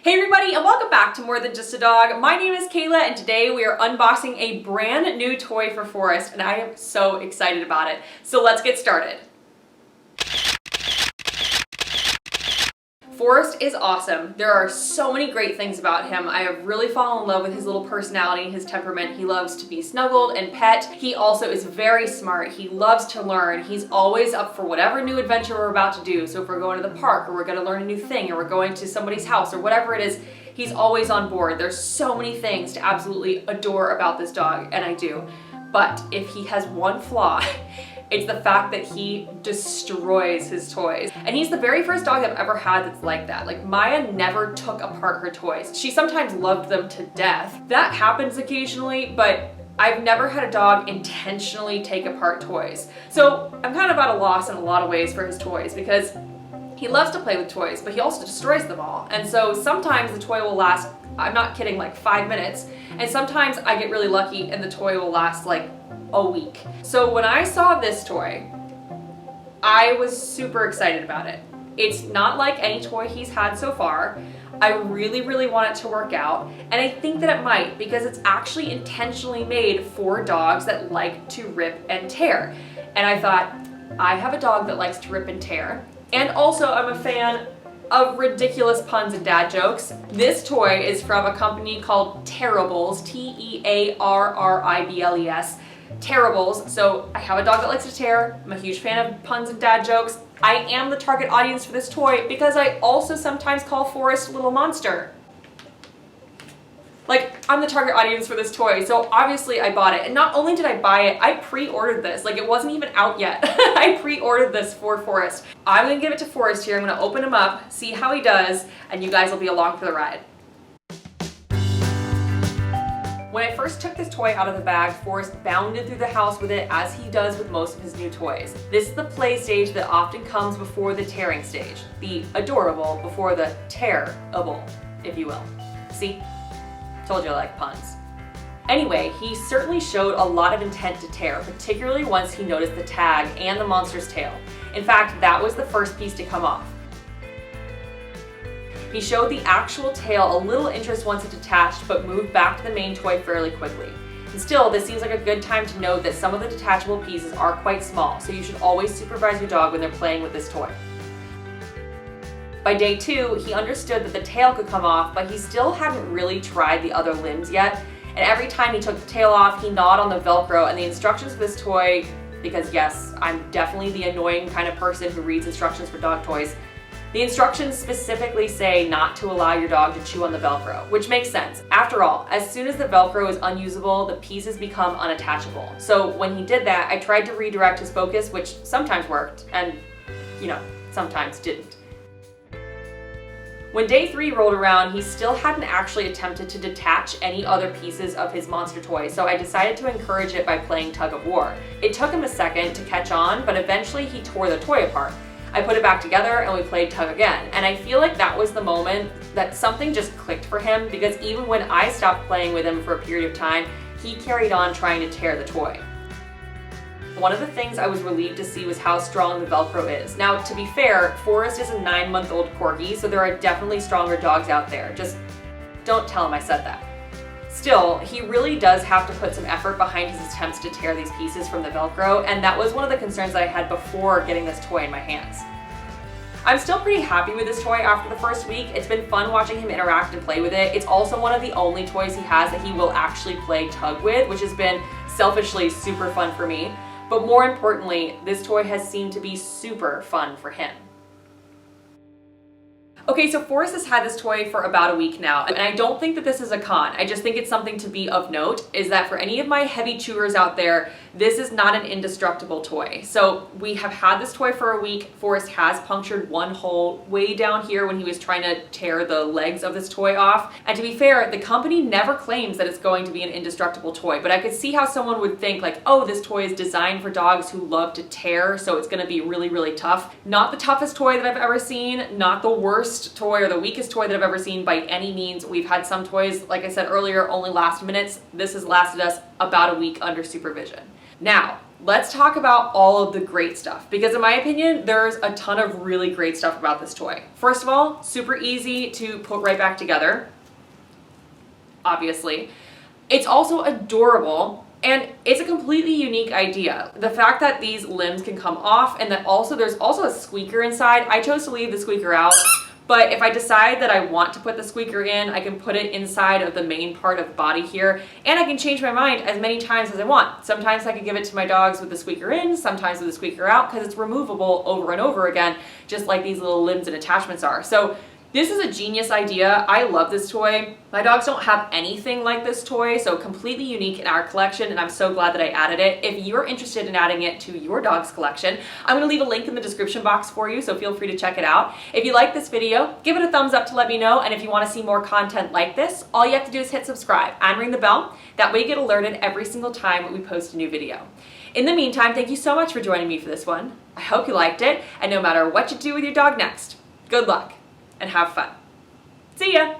Hey everybody, and welcome back to More Than Just a Dog. My name is Kayla, and today we are unboxing a brand new toy for Forrest, and I am so excited about it. So let's get started. Forrest is awesome. There are so many great things about him. I have really fallen in love with his little personality, his temperament. He loves to be snuggled and pet. He also is very smart. He loves to learn. He's always up for whatever new adventure we're about to do. So if we're going to the park, or we're going to learn a new thing, or we're going to somebody's house, or whatever it is, he's always on board. There's so many things to absolutely adore about this dog, and I do. But if he has one flaw, it's the fact that he destroys his toys. And he's the very first dog I've ever had that's like that. Like, Maya never took apart her toys. She sometimes loved them to death. That happens occasionally, but I've never had a dog intentionally take apart toys. So I'm kind of at a loss in a lot of ways for his toys, because he loves to play with toys, but he also destroys them all. And so sometimes the toy will last, I'm not kidding, like 5 minutes. And sometimes I get really lucky and the toy will last like a week. So when I saw this toy, I was super excited about it. It's not like any toy he's had so far. I really, really want it to work out, and I think that it might, because it's actually intentionally made for dogs that like to rip and tear. And I thought, I have a dog that likes to rip and tear, and also I'm a fan of ridiculous puns and dad jokes. This toy is from a company called Tearribles, Tearribles. Tearables. So I have a dog that likes to tear. I'm a huge fan of puns and dad jokes. I am the target audience for this toy because I also sometimes call Forrest Little Monster. Like, I'm the target audience for this toy, so obviously I bought it. And not only did I buy it, I pre-ordered this. Like, it wasn't even out yet. I pre-ordered this for Forrest. I'm gonna give it to Forrest here. I'm gonna open him up, see how he does, and you guys will be along for the ride. When I first took this toy out of the bag, Forrest bounded through the house with it, as he does with most of his new toys. This is the play stage that often comes before the tearing stage. The adorable before the tearable, if you will. See? Told you I like puns. Anyway, he certainly showed a lot of intent to tear, particularly once he noticed the tag and the monster's tail. In fact, that was the first piece to come off. He showed the actual tail a little interest once it detached, but moved back to the main toy fairly quickly. And still, this seems like a good time to note that some of the detachable pieces are quite small, so you should always supervise your dog when they're playing with this toy. By day 2, he understood that the tail could come off, but he still hadn't really tried the other limbs yet. And every time he took the tail off, he gnawed on the Velcro, and the instructions for this toy, because yes, I'm definitely the annoying kind of person who reads instructions for dog toys, the instructions specifically say not to allow your dog to chew on the Velcro, which makes sense. After all, as soon as the Velcro is unusable, the pieces become unattachable. So when he did that, I tried to redirect his focus, which sometimes worked, and, sometimes didn't. When day 3 rolled around, he still hadn't actually attempted to detach any other pieces of his monster toy, so I decided to encourage it by playing tug of war. It took him a second to catch on, but eventually he tore the toy apart. I put it back together and we played tug again, and I feel like that was the moment that something just clicked for him, because even when I stopped playing with him for a period of time, he carried on trying to tear the toy. One of the things I was relieved to see was how strong the Velcro is. Now, to be fair, Forrest is a 9-month-old Corgi, so there are definitely stronger dogs out there. Just don't tell him I said that. Still, he really does have to put some effort behind his attempts to tear these pieces from the Velcro, and that was one of the concerns that I had before getting this toy in my hands. I'm still pretty happy with this toy after the first week. It's been fun watching him interact and play with it. It's also one of the only toys he has that he will actually play tug with, which has been selfishly super fun for me. But more importantly, this toy has seemed to be super fun for him. Okay, so Forrest has had this toy for about a week now, and I don't think that this is a con. I just think it's something to be of note, is that for any of my heavy chewers out there, this is not an indestructible toy. So we have had this toy for a week. Forrest has punctured one hole way down here when he was trying to tear the legs of this toy off. And to be fair, the company never claims that it's going to be an indestructible toy, but I could see how someone would think like, oh, this toy is designed for dogs who love to tear, so it's gonna be really, really tough. Not the toughest toy that I've ever seen, not the worst toy or the weakest toy that I've ever seen by any means. We've had some toys, like I said earlier, only last minutes. This has lasted us about a week under supervision. Now, let's talk about all of the great stuff, because in my opinion, there's a ton of really great stuff about this toy. First of all, super easy to put right back together, obviously. It's also adorable, and it's a completely unique idea. The fact that these limbs can come off, and that there's also a squeaker inside. I chose to leave the squeaker out, but if I decide that I want to put the squeaker in, I can put it inside of the main part of the body here, and I can change my mind as many times as I want. Sometimes I can give it to my dogs with the squeaker in, sometimes with the squeaker out, because it's removable over and over again, just like these little limbs and attachments are. So this is a genius idea. I love this toy. My dogs don't have anything like this toy, so completely unique in our collection, and I'm so glad that I added it. If you're interested in adding it to your dog's collection, I'm gonna leave a link in the description box for you, so feel free to check it out. If you like this video, give it a thumbs up to let me know, and if you wanna see more content like this, all you have to do is hit subscribe and ring the bell. That way you get alerted every single time we post a new video. In the meantime, thank you so much for joining me for this one. I hope you liked it, and no matter what you do with your dog next, good luck and have fun. See ya!